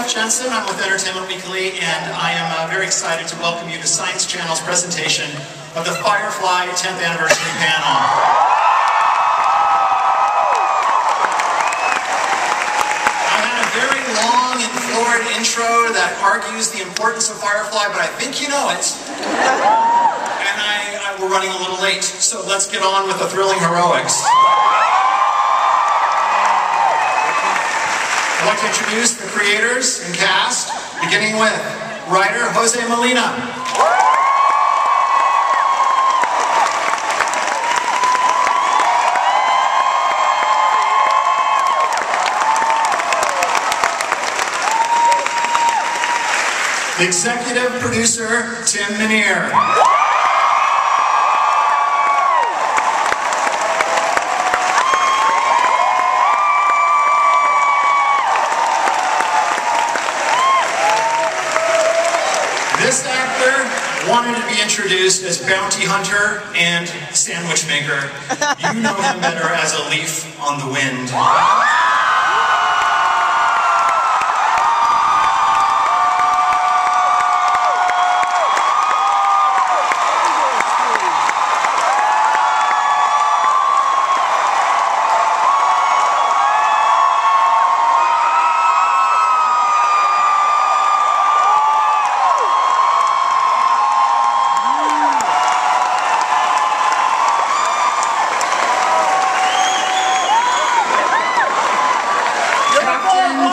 Jensen. I'm with Entertainment Weekly, and I am very excited to welcome you to Science Channel's presentation of the Firefly 10th Anniversary Panel. I had a very long and florid intro that argues the importance of Firefly, but I think you know it. And we're running a little late, so let's get on with the thrilling heroics. I'd like to introduce the creators and cast, beginning with writer Jose Molina. The executive producer, Tim Minear. This actor wanted to be introduced as bounty hunter and sandwich maker. You know him better as a leaf on the wind.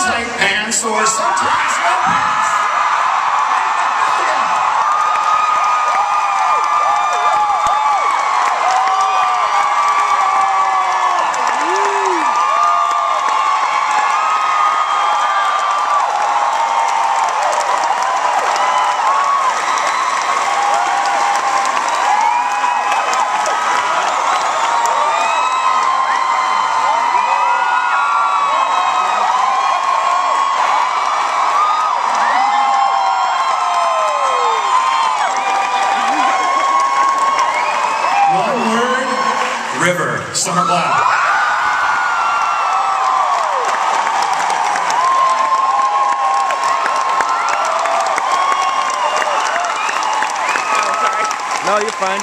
Tight pants or sometimes no pants. River, Summer Black. No, you're fine.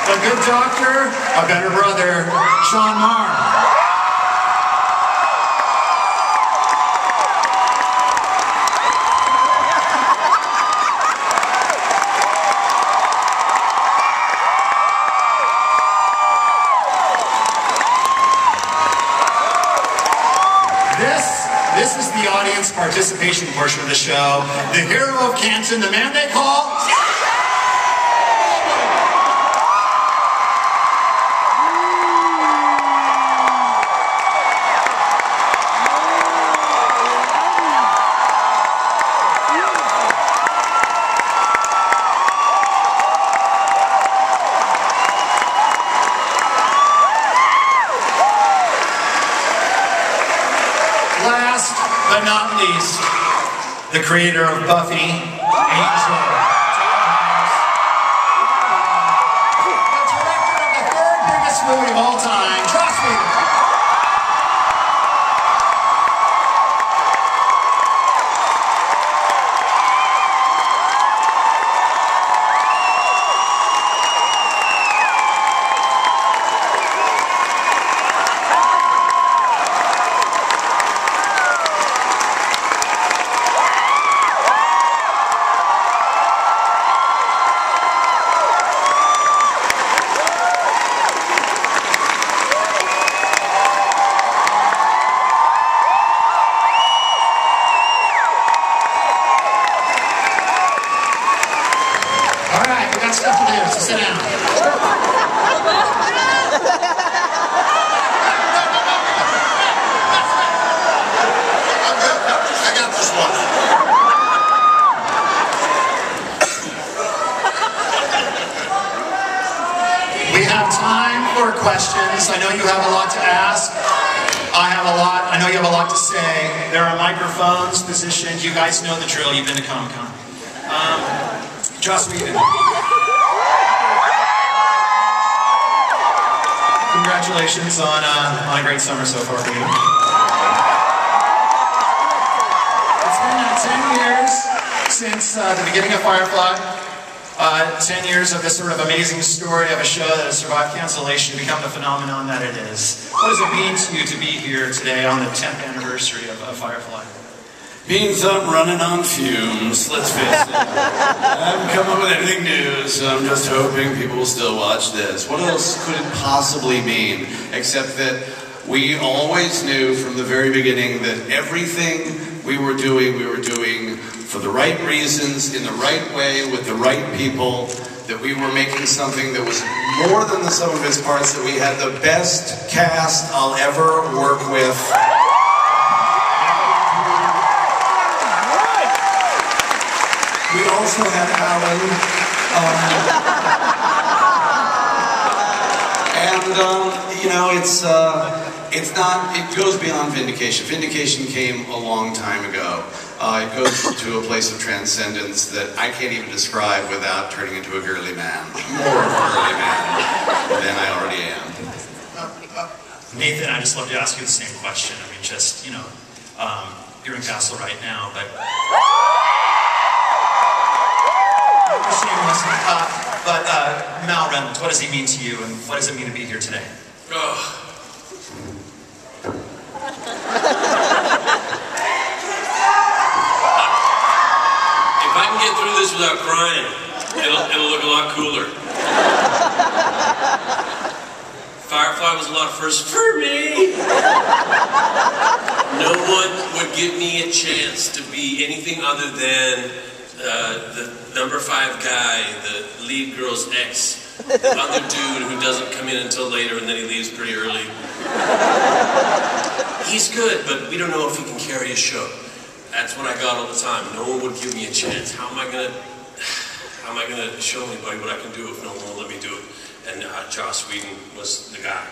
A good doctor, a better brother, Sean Marr. This is the audience participation portion of the show. The hero of Canton, the man they call... Last but not least, the creator of Buffy, Angel. The director of the third biggest movie of all time, trust me. Stuff to do, so sit down. I'm good. I got this one. We have time for questions. I know you have a lot to ask. I have a lot. I know you have a lot to say. There are microphones positioned. You guys know the drill. You've been to Comic-Con. Joss Whedon. Congratulations on a great summer so far for you. It's been 10 years since the beginning of Firefly. 10 years of this sort of amazing story of a show that has survived cancellation to become the phenomenon that it is. What does it mean to you to be here today on the 10th anniversary of Firefly? Means I'm running on fumes, let's face it. I haven't come up with anything new, so I'm just hoping people will still watch this. What else could it possibly mean, except that we always knew from the very beginning that everything we were doing for the right reasons, in the right way, with the right people, that we were making something that was more than the sum of its parts, that we had the best cast I'll ever work with. We also had Alan, and you know, it goes beyond Vindication. Vindication came a long time ago. It goes to a place of transcendence that I can't even describe without turning into a girly man. More of a girly man than I already am. Nathan, I just love to ask you the same question. I mean, just, you know, you're in Castle right now, but... Mal Reynolds, what does he mean to you, and what does it mean to be here today? Oh. If I can get through this without crying, it'll look a lot cooler. Firefly was a lot of firsts for me. No one would give me a chance to be anything other than the number 5 guy, the lead girl's ex, the other dude who doesn't come in until later and then he leaves pretty early. He's good, but we don't know if he can carry a show. That's what I got all the time. No one would give me a chance. How am I gonna show anybody what I can do if no one will let me do it? And Joss Whedon was the guy.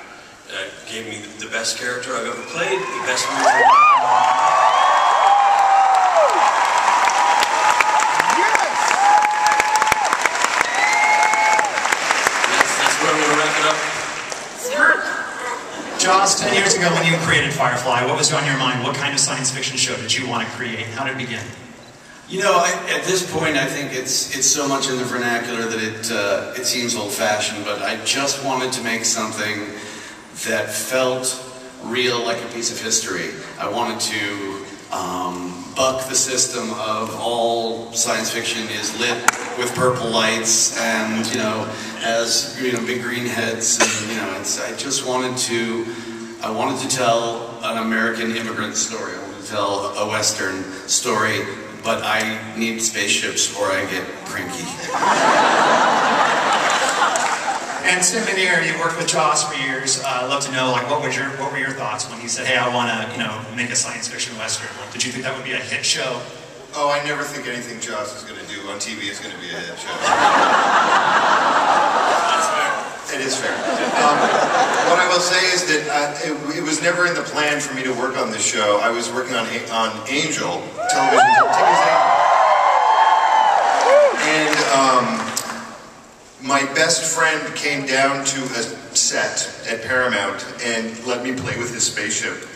Gave me the best character I've ever played, the best movie. Joss, 10 years ago when you created Firefly, what was on your mind? What kind of science fiction show did you want to create? How did it begin? You know, at this point, I think it's so much in the vernacular that it seems old-fashioned, but I just wanted to make something that felt real, like a piece of history. I wanted to buck the system of all science fiction is lit with purple lights and, you know, has, you know, big green heads, and, you know, I wanted to tell an American immigrant story. I wanted to tell a Western story, but I need spaceships or I get cranky. And Tim Minear, you worked with Joss for years. I'd love to know, like, what were your thoughts when he said, "Hey, I want to, you know, make a science fiction Western"? Like, did you think that would be a hit show? Oh, I never think anything Joss is going to do on TV is going to be a hit show. That's fair. It is fair. What I will say is that it was never in the plan for me to work on this show. I was working on Angel, television, TV's Angel. And my best friend came down to a set at Paramount and let me play with his spaceship.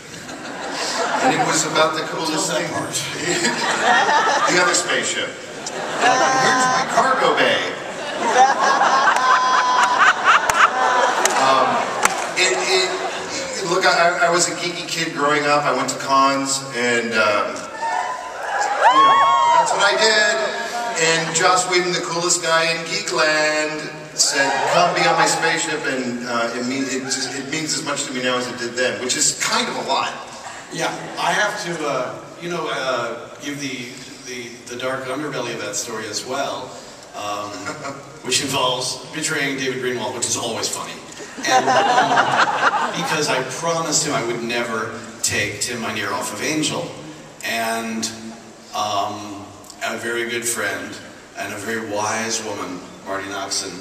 And it was about the coolest thing. The other spaceship. Here's my cargo bay. Look, I was a geeky kid growing up. I went to cons, and you know, that's what I did. And Joss Whedon, the coolest guy in Geekland, said, "Come be on my spaceship," and it means as much to me now as it did then, which is kind of a lot. Yeah, I have to, you know, give the dark underbelly of that story as well, which involves betraying David Greenwald, which is always funny. And because I promised him I would never take Tim Minear off of Angel, and a very good friend and a very wise woman, Marty Noxon,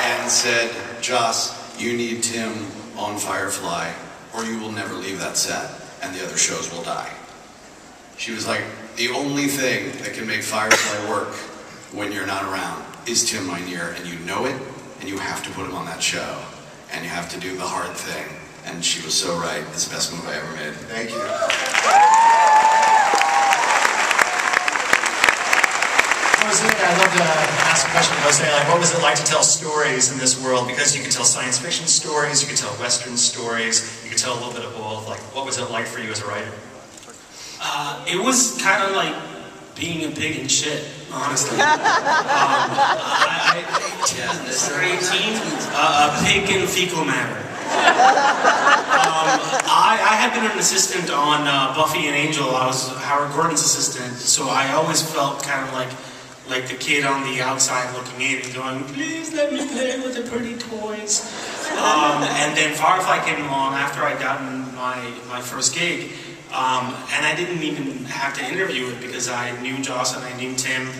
and said, "Joss, you need Tim on Firefly, or you will never leave that set, and the other shows will die." She was like, "The only thing that can make Firefly work when you're not around is Tim Minear, and you know it, and you have to put him on that show, and you have to do the hard thing. And she was so right. It's the best move I ever made. Thank you. I'd love to ask a question to Jose, like, what was it like to tell stories in this world? Because you can tell science fiction stories, you can tell Western stories, you can tell a little bit of both. Like, what was it like for you as a writer? It was kind of like being a pig in shit, honestly. A pig in fecal matter. I had been an assistant on Buffy and Angel. I was Howard Gordon's assistant, so I always felt kind of like the kid on the outside looking in and going, please let me play with the pretty toys. And then Firefly came along after I'd gotten my first gig, and I didn't even have to interview it because I knew Joss and I knew Tim.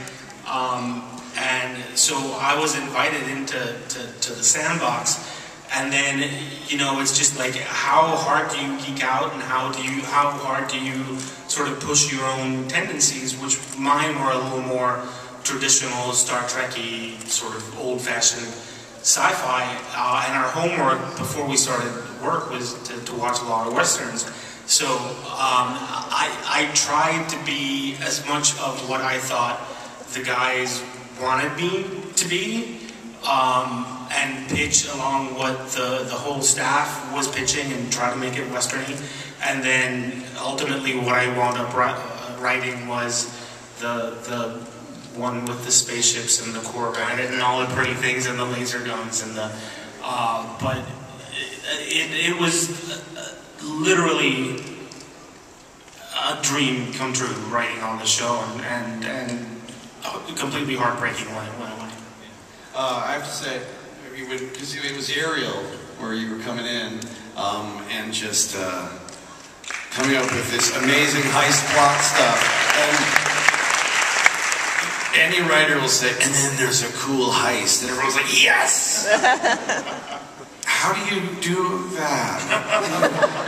And so I was invited into the sandbox. And then, you know, it's just like, how hard do you geek out, and how hard do you sort of push your own tendencies, which mine were a little more traditional, Star Trek-y, sort of old-fashioned sci-fi. And our homework before we started work was to watch a lot of Westerns. So I tried to be as much of what I thought the guys wanted me to be. And pitch along what the whole staff was pitching and try to make it Westerny. And then ultimately what I wound up writing was the one with the spaceships and the core planet and all the pretty things and the laser guns and the but it was literally a dream come true writing on the show, and completely heartbreaking when it went away. I have to say, because it was Ariel where you were coming in and just coming up with this amazing heist plot stuff. And any writer will say, and then there's a cool heist, and everyone's like, yes! How do you do that?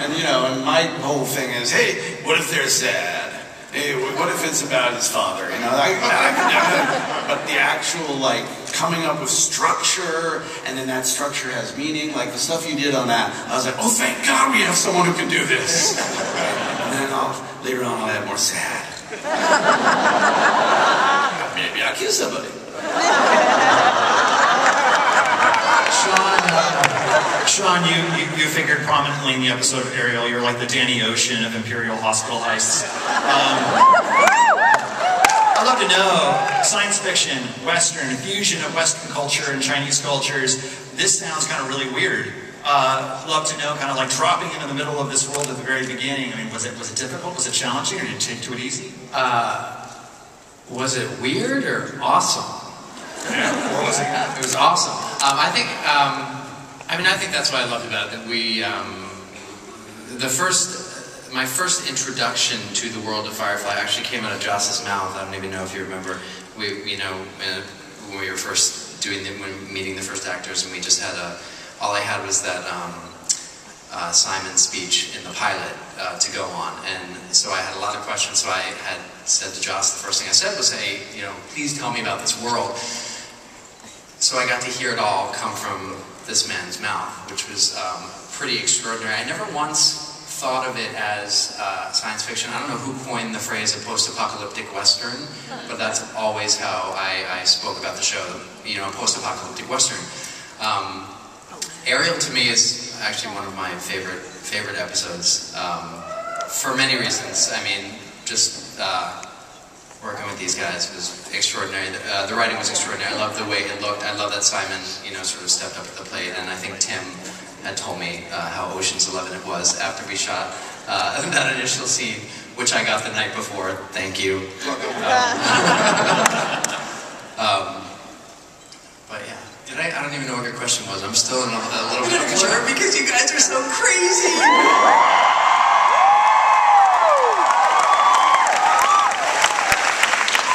And you know, and my whole thing is, hey, what if they're sad? Hey, what if it's about his father? You know, but the actual, like, coming up with structure, and then that structure has meaning, like the stuff you did on that, I was like, oh, thank God we have someone who can do this. And then later on I'll add more sad. Maybe I'll kill somebody. Sean, you figured prominently in the episode of Ariel. You're like the Danny Ocean of Imperial Hospital heists. I'd love to know, science fiction, Western, fusion of Western culture and Chinese cultures. This sounds kind of really weird. Love to know, kind of like dropping into the middle of this world at the very beginning. I mean, was it difficult? Was it challenging, or did you take to it easy? Was it weird or awesome? Yeah, what was it? It was awesome. I think that's what I loved about it. That we, my first introduction to the world of Firefly actually came out of Joss's mouth. I don't even know if you remember. When we were first meeting the first actors, and we just had all I had was that Simon speech in the pilot to go on, and so I had a lot of questions. So I had said to Joss, the first thing I said was, "Hey, please tell me about this world." So I got to hear it all come from this man's mouth, which was pretty extraordinary. I never once thought of it as science fiction. I don't know who coined the phrase a post-apocalyptic Western, but that's always how I spoke about the show, a post-apocalyptic Western. Ariel to me is actually one of my favorite episodes for many reasons. I mean, just working with these guys was extraordinary. The writing was extraordinary. I love the way it looked. I love that Simon, sort of stepped up to the plate. And I think Tim had told me how Ocean's 11 it was after we shot that initial scene, which I got the night before. Thank you. But yeah, I don't even know what your question was. I'm still in a little bit of a blur because you guys are so crazy.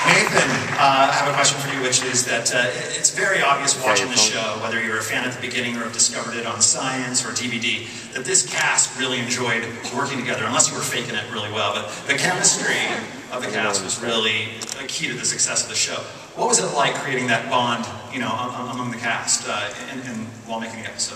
Nathan, I have a question for you, which is that it's very obvious watching the show, whether you're a fan at the beginning or have discovered it on Science or DVD, that this cast really enjoyed working together, unless you were faking it really well. But the chemistry of the cast was really a key to the success of the show. what was it like creating that bond, you know, among the cast and while making the episode?